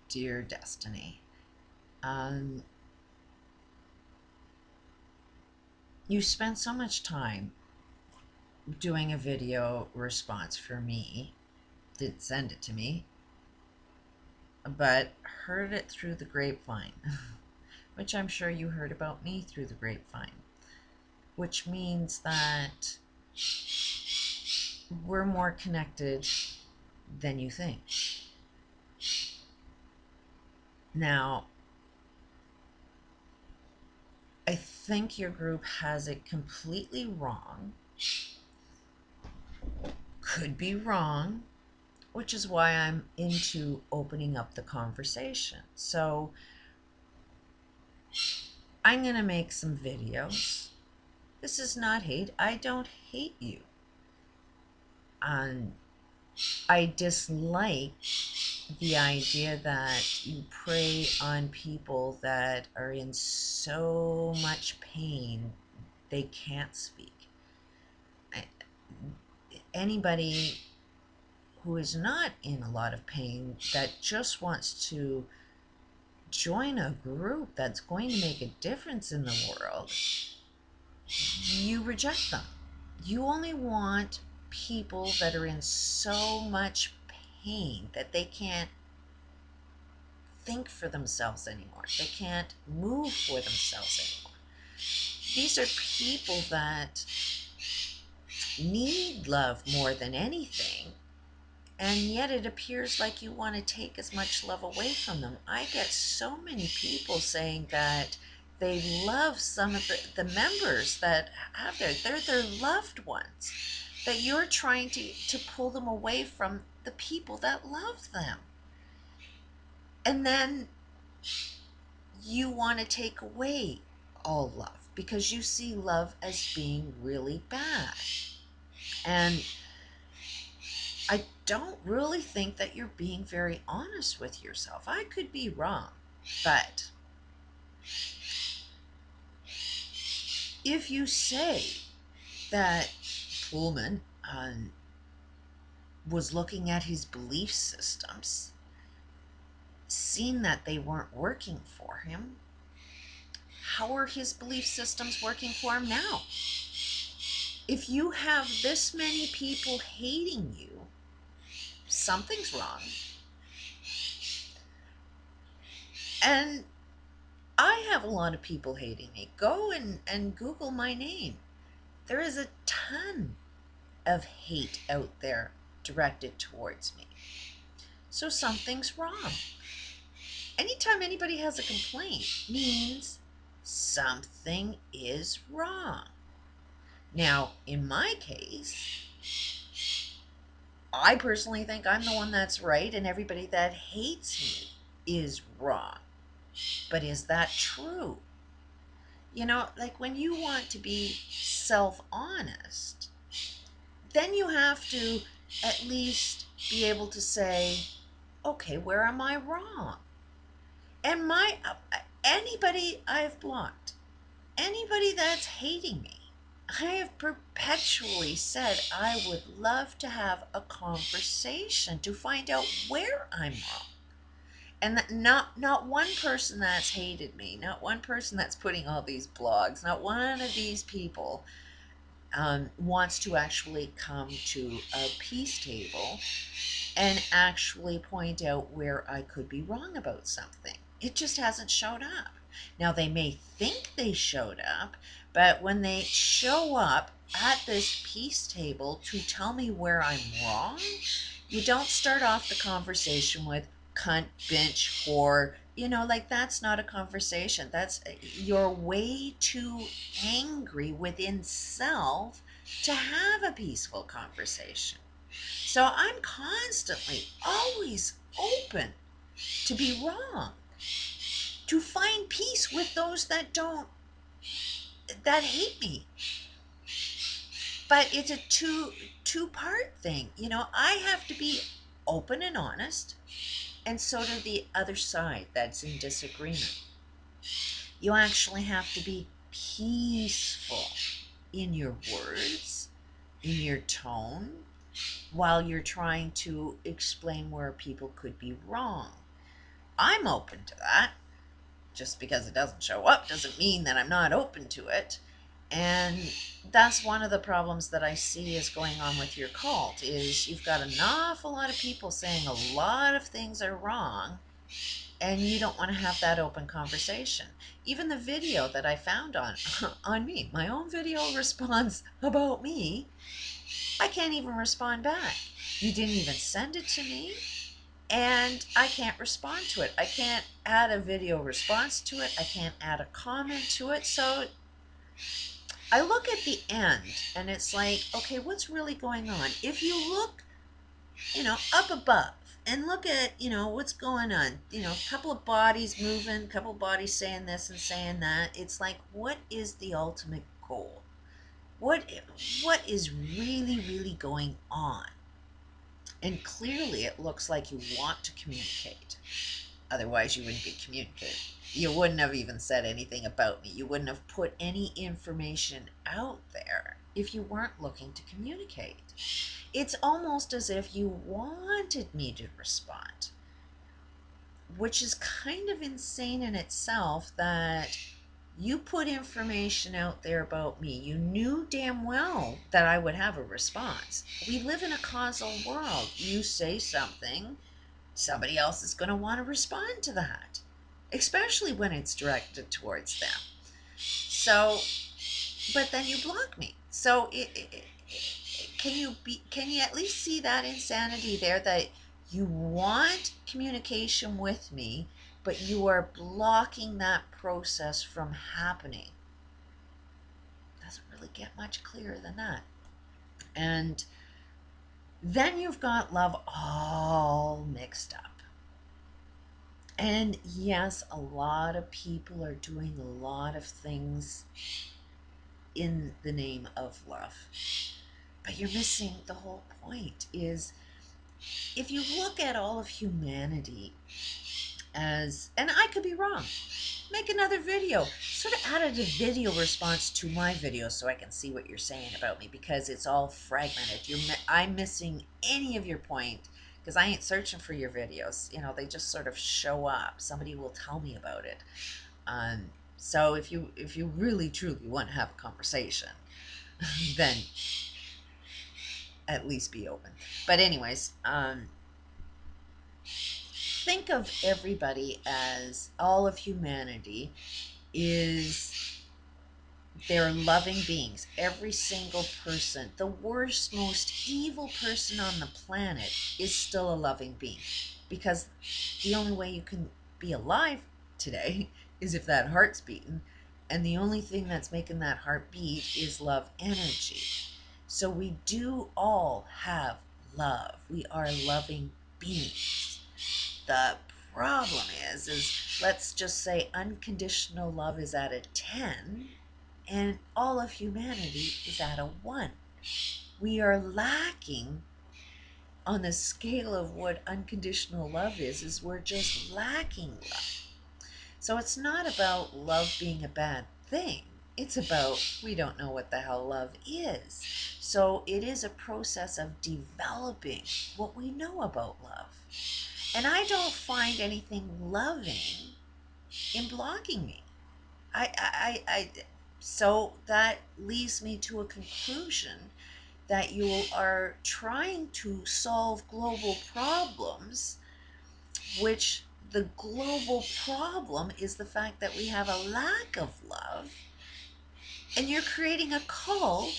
Dear Destiny, you spent so much time doing a video response for me, did send it to me, but heard it through the grapevine, which I'm sure you heard about me through the grapevine, which means that we're more connected than you think. Now, I think your group has it completely wrong, could be wrong, which is why I'm into opening up the conversation. So I'm going to make some videos. This is not hate. I don't hate you. I dislike the idea that you prey on people that are in so much pain they can't speak. Anybody who is not in a lot of pain that just wants to join a group that's going to make a difference in the world, you reject them. You only want people that are in so much pain that they can't think for themselves anymore. They can't move for themselves anymore. These are people that need love more than anything, and yet it appears like you want to take as much love away from them. I get so many people saying that they love some of the members that have they're their loved ones, that you're trying to pull them away from the people that love them. And then you want to take away all love because you see love as being really bad. And I don't really think that you're being very honest with yourself. I could be wrong, but if you say that Pullman was looking at his belief systems, seen that they weren't working for him, how are his belief systems working for him now? If you have this many people hating you, something's wrong. And I have a lot of people hating me. Go and Google my name. There is a ton of hate out there directed towards me. So something's wrong. Anytime anybody has a complaint means something is wrong. Now, in my case, I personally think I'm the one that's right and everybody that hates me is wrong. But is that true? You know, like when you want to be self-honest, then you have to at least be able to say, okay, where am I wrong? And anybody I've blocked, anybody that's hating me, I have perpetually said I would love to have a conversation to find out where I'm wrong. And that not one person that's hated me, not one person that's putting all these blogs, not one of these people wants to actually come to a peace table and actually point out where I could be wrong about something. It just hasn't showed up. Now, they may think they showed up, but when they show up at this peace table to tell me where I'm wrong, you don't start off the conversation with cunt, bitch, whore. You know, like that's not a conversation. That's you're way too angry within self to have a peaceful conversation. So I'm constantly, always open to be wrong, to find peace with those that that hate me. But it's a two-part thing. You know, I have to be open and honest, and so do the other side that's in disagreement. You actually have to be peaceful in your words, in your tone, while you're trying to explain where people could be wrong. I'm open to that. Just because it doesn't show up doesn't mean that I'm not open to it. And that's one of the problems that I see is going on with your cult is you've got an awful lot of people saying a lot of things are wrong, and you don't want to have that open conversation. Even the video that I found on on me, my own video response about me, I can't even respond back. You didn't even send it to me, and I can't respond to it. I can't add a video response to it. I can't add a comment to it. So I look at the end and it's like, okay, what's really going on? If you look, up above and look at, what's going on, a couple of bodies moving, a couple of bodies saying this and saying that. It's like, what is the ultimate goal? What is really, really going on? And clearly it looks like you want to communicate. Otherwise, you wouldn't be communicating. You wouldn't have even said anything about me. You wouldn't have put any information out there if you weren't looking to communicate. It's almost as if you wanted me to respond, which is kind of insane in itself that you put information out there about me. You knew damn well that I would have a response. We live in a causal world. You say something, somebody else is going to want to respond to that, especially when it's directed towards them. So, but then you block me. So, can you at least see that insanity there, that you want communication with me, but you are blocking that process from happening? Doesn't really get much clearer than that. And then you've got love all mixed up. And yes, a lot of people are doing a lot of things in the name of love. But you're missing the whole point. Is if you look at all of humanity as, and I could be wrong, make another video, sort of added a video response to my video so I can see what you're saying about me, because it's all fragmented. I'm missing any of your point, because I ain't searching for your videos. They just sort of show up. Somebody will tell me about it. So if you really truly want to have a conversation, then at least be open. But anyways, think of everybody as, all of humanity is, they're loving beings. Every single person, the worst, most evil person on the planet, is still a loving being, because the only way you can be alive today is if that heart's beating, and the only thing that's making that heart beat is love energy. So we do all have love. We are loving beings. The problem is let's just say unconditional love is at a 10 and all of humanity is at a 1. We are lacking on the scale of what unconditional love is we're just lacking love. So it's not about love being a bad thing. It's about, we don't know what the hell love is. So it is a process of developing what we know about love. And I don't find anything loving in blocking me. So that leads me to a conclusion that you are trying to solve global problems, which the global problem is the fact that we have a lack of love, and you're creating a cult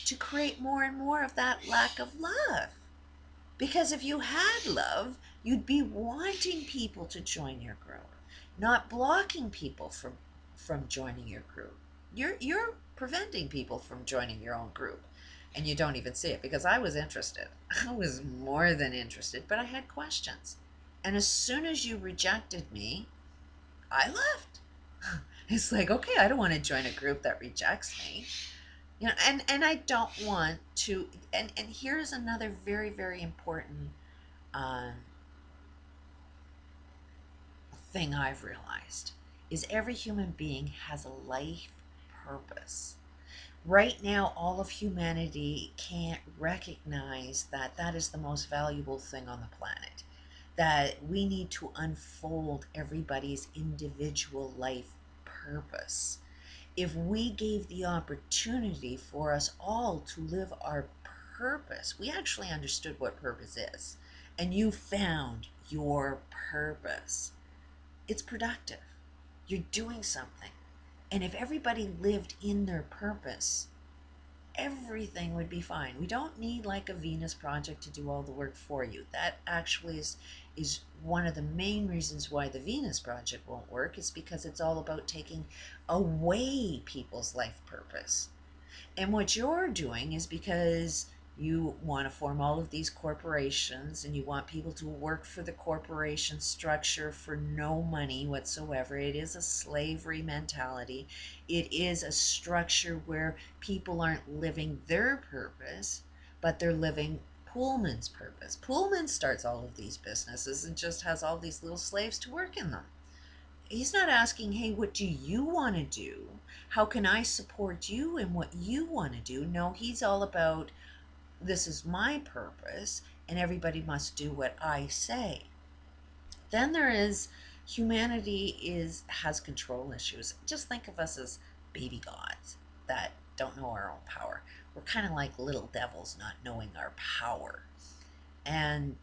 to create more and more of that lack of love. Because if you had love, you'd be wanting people to join your group, not blocking people from joining your group. You're preventing people from joining your own group, and you don't even see it. Because I was interested. I was more than interested, but I had questions. And as soon as you rejected me, I left. It's like, okay, I don't want to join a group that rejects me. And I don't want to, and here's another very, very important thing I've realized, is every human being has a life purpose. Right now, all of humanity can't recognize that that is the most valuable thing on the planet. that we need to unfold everybody's individual life purpose. If we gave the opportunity for us all to live our purpose, we actually understood what purpose is, and you found your purpose, it's productive. You're doing something. And if everybody lived in their purpose, everything would be fine. We don't need like a Venus project to do all the work for you. That actually is one of the main reasons why the Venus project won't work, is because it's all about taking away people's life purpose. And what you're doing is because you want to form all of these corporations and you want people to work for the corporation structure for no money whatsoever. It is a slavery mentality. It is a structure where people aren't living their purpose, but they're living Pullman's purpose. Pullman starts all of these businesses and just has all these little slaves to work in them. He's not asking, hey, what do you want to do? How can I support you in what you want to do? No, he's all about, this is my purpose, and everybody must do what I say. Then there is humanity has control issues. Just think of us as baby gods that don't know our own power. We're kind of like little devils not knowing our power. And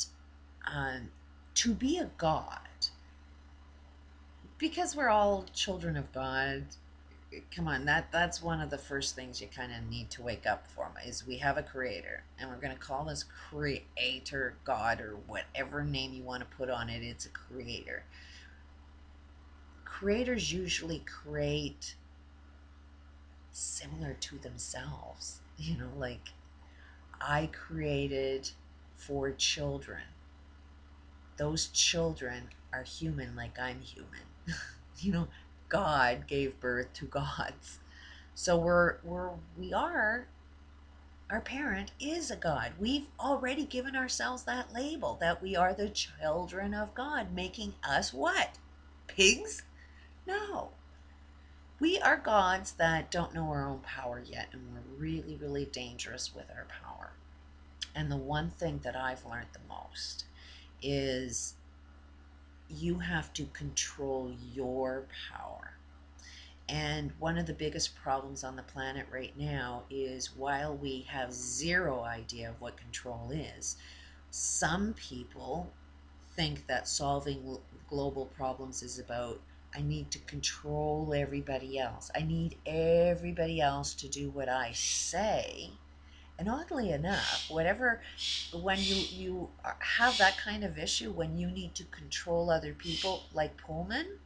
to be a god, because we're all children of God, come on, that's one of the first things you kind of need to wake up from, is we have a creator, and we're going to call this creator God, or whatever name you want to put on it. It's a creator. Creators usually create similar to themselves, like I created 4 children. Those children are human like I'm human. you know God gave birth to gods. So we are, our parent is a god. We've already given ourselves that label, that we are the children of God, making us what? Pigs? No. We are gods that don't know our own power yet, and we're really, really dangerous with our power. And the one thing that I've learned the most is you have to control your power. And one of the biggest problems on the planet right now is, while we have zero idea of what control is, some people think that solving global problems is about, I need to control everybody else. I need everybody else to do what I say. And oddly enough, when you have that kind of issue, when you need to control other people, like Pullman,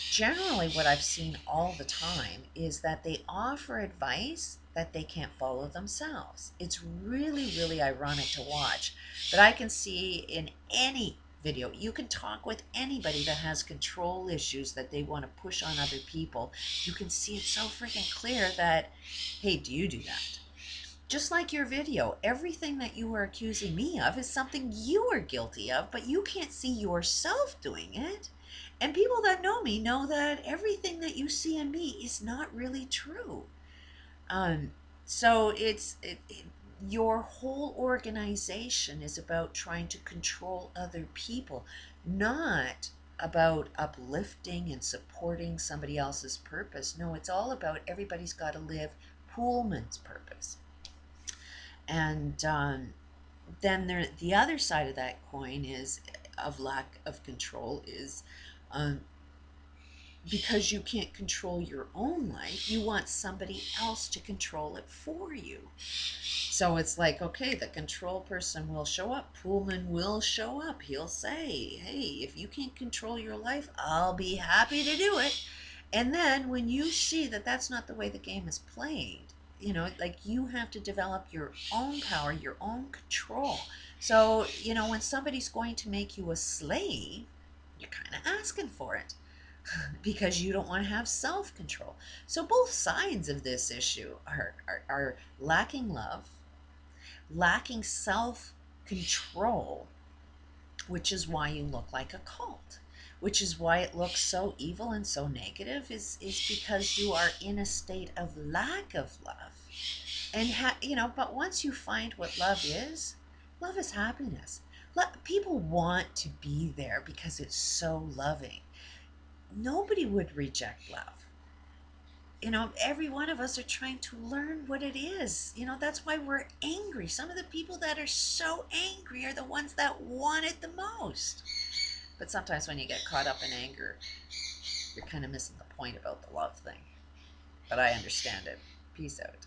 generally what I've seen all the time is that they offer advice that they can't follow themselves. It's really, really ironic to watch. But I can see in any video, you can talk with anybody that has control issues that they want to push on other people. You can see it so freaking clear that, hey, do you do that? Just like your video, everything that you are accusing me of is something you are guilty of, but you can't see yourself doing it. And people that know me know that everything that you see in me is not really true. So your whole organization is about trying to control other people, not about uplifting and supporting somebody else's purpose. No, it's all about everybody's got to live Pullman's purpose. And then the other side of that coin is, of lack of control, is because you can't control your own life, you want somebody else to control it for you. So it's like, okay, the control person will show up. Pullman will show up. He'll say, hey, if you can't control your life, I'll be happy to do it. And then when you see that that's not the way the game is played, like, you have to develop your own power, your own control. So, when somebody's going to make you a slave, you're kind of asking for it because you don't want to have self-control. So both sides of this issue are lacking love, lacking self-control, which is why you look like a cult, which is why it looks so evil and so negative, is because you are in a state of lack of love. And but once you find what love is happiness. People want to be there because it's so loving. Nobody would reject love. Every one of us are trying to learn what it is. That's why we're angry. Some of the people that are so angry are the ones that want it the most. But sometimes when you get caught up in anger, you're kind of missing the point about the love thing. But I understand it. Peace out.